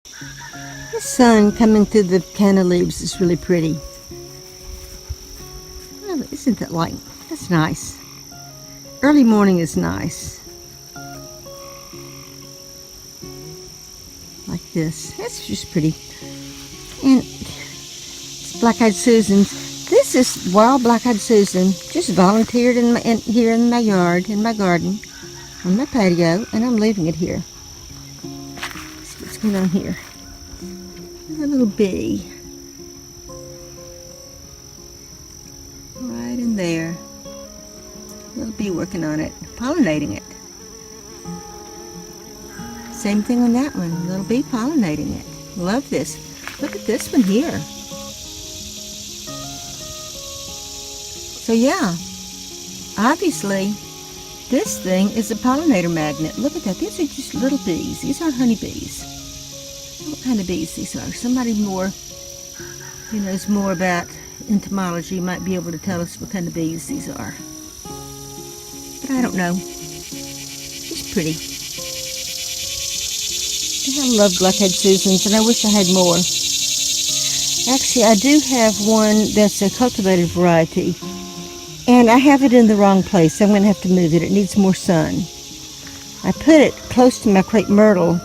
The sun coming through the canna leaves is really pretty. Oh, isn't that light? That's nice. Early morning is nice. Like this. That's just pretty. And it's Black-Eyed Susan's. This is wild Black-Eyed Susan. Just volunteered here in my yard, in my garden, on my patio, and I'm leaving it here. Let's see what's going on here. There's a little bee. Right in there. Little bee working on it, pollinating it. Same thing on that one, little bee pollinating it. Love this. Look at this one here. So yeah, obviously this thing is a pollinator magnet. Look at that. These are just little bees. These aren't honeybees. What kind of bees these are? Somebody more who knows more about entomology might be able to tell us what kind of bees these are. But I don't know. It's pretty. I love Black-Eyed Susans, and I wish I had more. Actually, I do have one that's a cultivated variety, and I have it in the wrong place. I'm going to have to move it. It needs more sun. I put it close to my crepe myrtle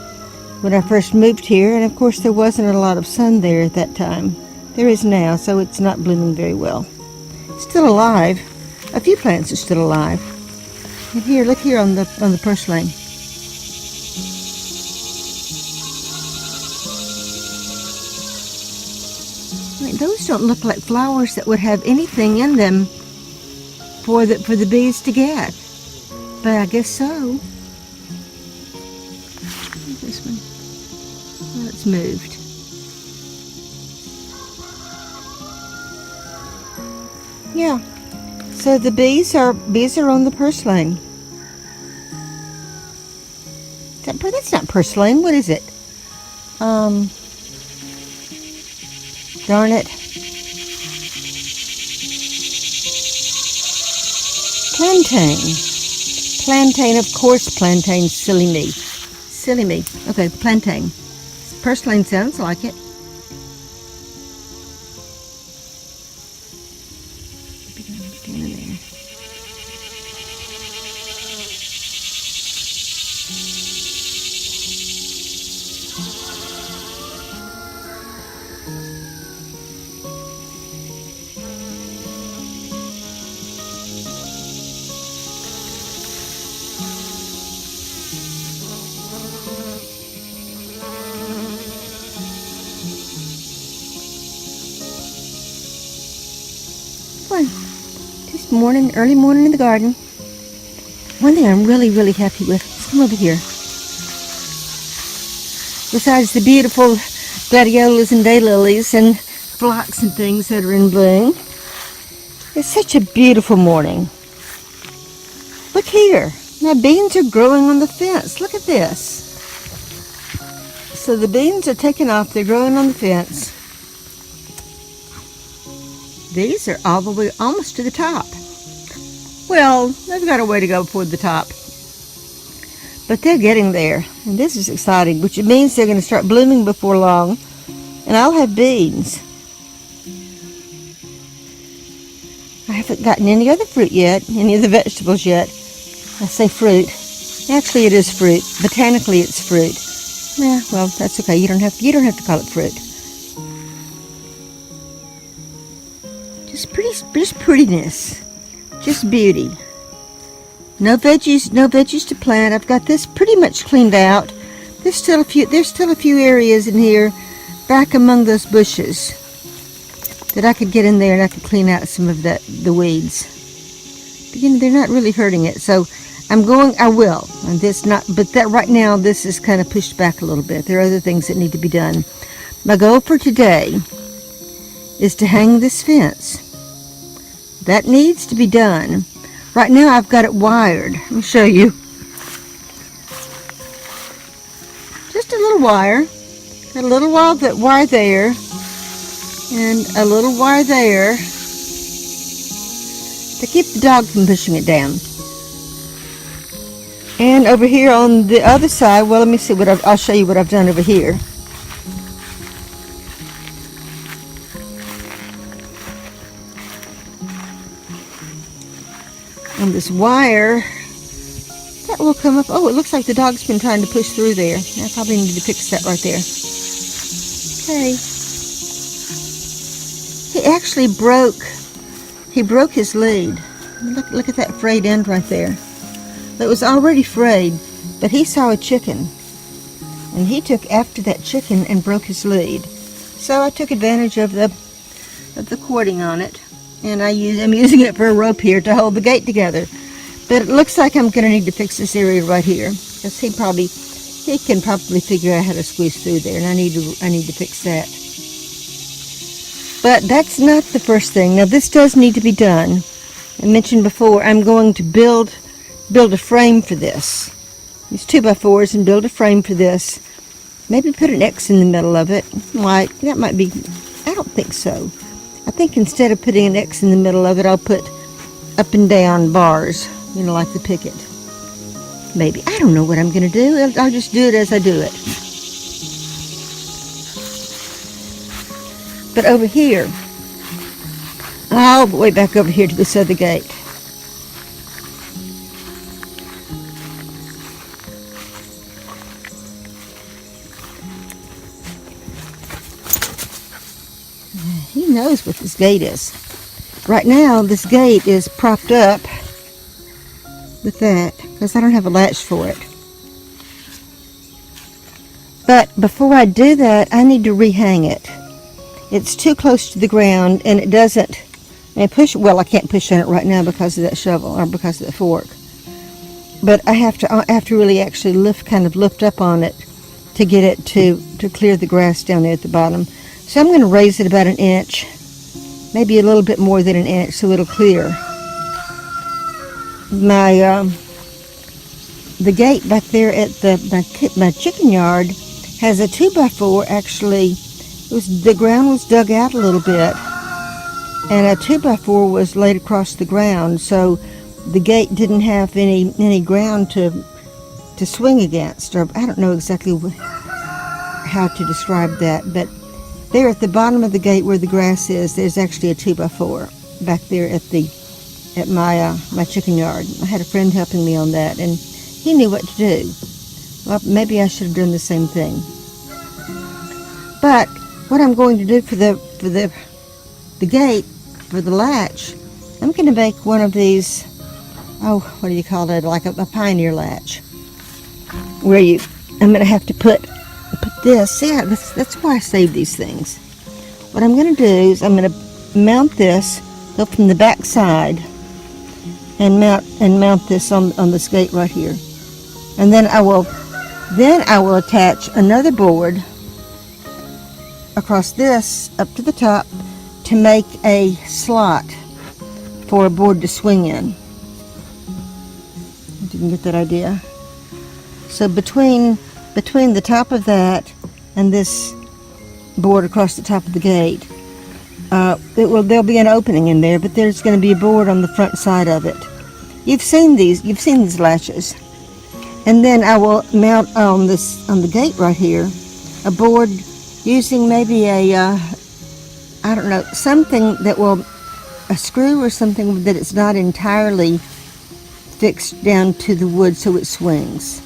when I first moved here, and of course there wasn't a lot of sun there at that time. There is now, so it's not blooming very well. It's still alive. A few plants are still alive. And here, look here on the purslane. Those don't look like flowers that would have anything in them for the bees to get, but I guess so. This one, well, it's moved. Yeah, so the bees are on the purslane. That's not purslane. What is it? Darn it. Plantain. Plantain, of course, plantain. Silly me. Silly me. Okay, plantain. Purslane sounds like it. Down in there. This morning, early morning in the garden. One thing I'm really, really happy with. Let's come over here. Besides the beautiful gladiolas and daylilies and phlox and things that are in bloom, it's such a beautiful morning. Look here. My beans are growing on the fence. Look at this. So the beans are taking off. They're growing on the fence. These are all the way almost to the top. Well, they've got a way to go before the top. But they're getting there. And this is exciting, which means they're going to start blooming before long. And I'll have beans. I haven't gotten any other fruit yet, any of the vegetables yet. I say fruit. Actually, it is fruit. Botanically, it's fruit. Yeah, well, that's okay. You don't have to call it fruit. Just prettiness, just beauty. No veggies to plant. I've got this pretty much cleaned out. There's still a few areas in here, back among those bushes, that I could get in there and I could clean out some of the weeds. But they're not really hurting it, so I will. And but right now this is kind of pushed back a little bit. There are other things that need to be done. My goal for today is to hang this fence. That needs to be done. Right now I've got it wired. Let me show you. Just a little wire. Got a little wire there. And a little wire there. To keep the dog from pushing it down. And over here on the other side, well, let me see I'll show you what I've done over here. on this wire. That will come up. Oh, it looks like the dog's been trying to push through there. I probably need to fix that right there. Okay. He actually broke his lead. Look at that frayed end right there. It was already frayed, but he saw a chicken. And he took after that chicken and broke his lead. So I took advantage of the cording on it. And I'm using it for a rope here to hold the gate together. But it looks like I'm going to need to fix this area right here, because he can probably figure out how to squeeze through there, and I need to fix that. But that's not the first thing. Now this does need to be done. I mentioned before I'm going to build a frame for this. These 2x4s, and build a frame for this. Maybe put an X in the middle of it. That might be. I don't think so. I think instead of putting an X in the middle of it, I'll put up and down bars. Like the picket. Maybe. I don't know what I'm going to do. I'll just do it as I do it. But over here, all the way back over here to this other gate. He knows what this gate is. Right now, this gate is propped up with that, because I don't have a latch for it. But before I do that, I need to rehang it. It's too close to the ground, and it doesn't. I can't push on it right now because of that shovel, or because of the fork. But I have to really actually lift up on it to get it to clear the grass down there at the bottom. So I'm going to raise it about an inch, maybe a little bit more than an inch, so it'll clear. The gate back there at my chicken yard has a 2x4. Actually, the ground was dug out a little bit, and a 2x4 was laid across the ground, so the gate didn't have any ground to swing against. Or I don't know exactly how to describe that, but there at the bottom of the gate where the grass is, there's actually a 2x4 back there at my chicken yard. I had a friend helping me on that, and he knew what to do. Well, maybe I should have done the same thing. But what I'm going to do for the gate, for the latch, I'm going to make one of these. Oh, what do you call it? Like a pioneer latch, where I'm going to have to put this. Yeah, that's why I save these things. What I'm going to do is I'm going to mount this, go from the back side, and mount this on this gate right here, and then I will attach another board across this up to the top to make a slot for a board to swing in. Didn't get that idea. So between the top of that and this board across the top of the gate, there'll be an opening in there, but there's going to be a board on the front side of it. You've seen these latches. And then I will mount on the gate right here a board using maybe something that will, a screw or something that it's not entirely fixed down to the wood so it swings.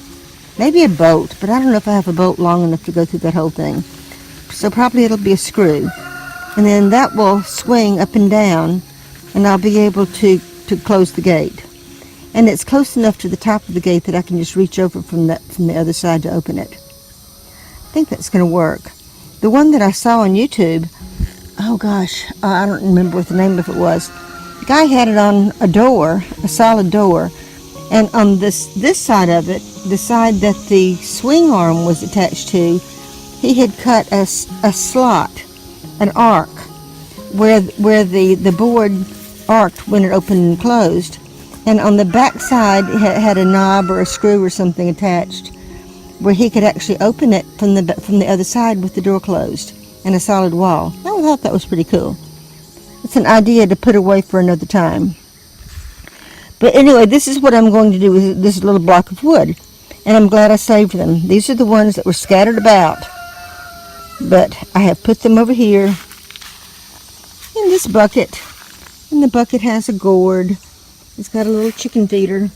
Maybe a bolt, but I don't know if I have a bolt long enough to go through that whole thing. So probably it'll be a screw. And then that will swing up and down, and I'll be able to close the gate. And it's close enough to the top of the gate that I can just reach over from the other side to open it. I think that's going to work. The one that I saw on YouTube, oh gosh, I don't remember what the name of it was. The guy had it on a door, a solid door, and on this side of it, the side that the swing arm was attached to, he had cut a slot, an arc, where the board arced when it opened and closed. And on the back side, it had a knob or a screw or something attached, where he could actually open it from the other side with the door closed and a solid wall. I thought that was pretty cool. It's an idea to put away for another time. But anyway, this is what I'm going to do with this little block of wood, and I'm glad I saved them. These are the ones that were scattered about, but I have put them over here in this bucket, and the bucket has a gourd It's got a little chicken feeder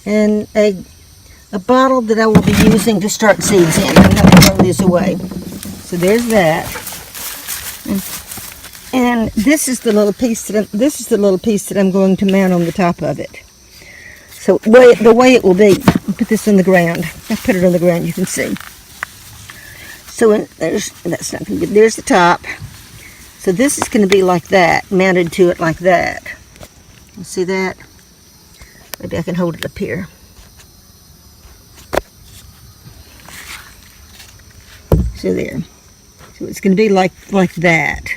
and a bottle that I will be using to start seeds in. I'm going to throw these away. So there's that. And this is the little piece that I'm going to mount on the top of it. So the way it will be, I'll put this on the ground. I put it on the ground, you can see. So that's not going to be, there's the top. So this is going to be like that, mounted to it like that. You see that? Maybe I can hold it up here. So there. So it's going to be like that.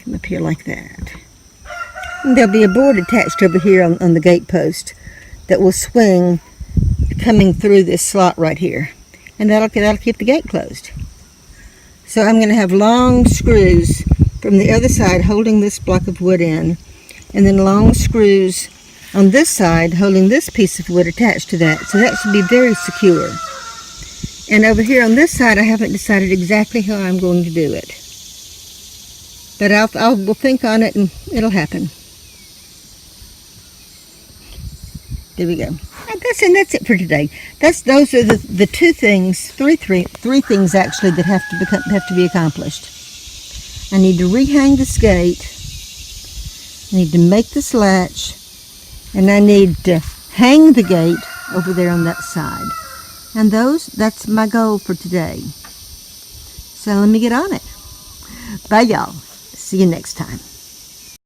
Come up here like that. And there'll be a board attached over here on the gate post that will swing coming through this slot right here. And that'll keep the gate closed. So I'm going to have long screws from the other side holding this block of wood in, and then long screws on this side holding this piece of wood attached to that. So that should be very secure. And over here on this side, I haven't decided exactly how I'm going to do it. But we'll think on it and it'll happen. There we go. And that's it for today. Those are the three things actually that have to be accomplished. I need to rehang this gate. I need to make this latch, and I need to hang the gate over there on that side. And that's my goal for today. So let me get on it. Bye, y'all. See you next time.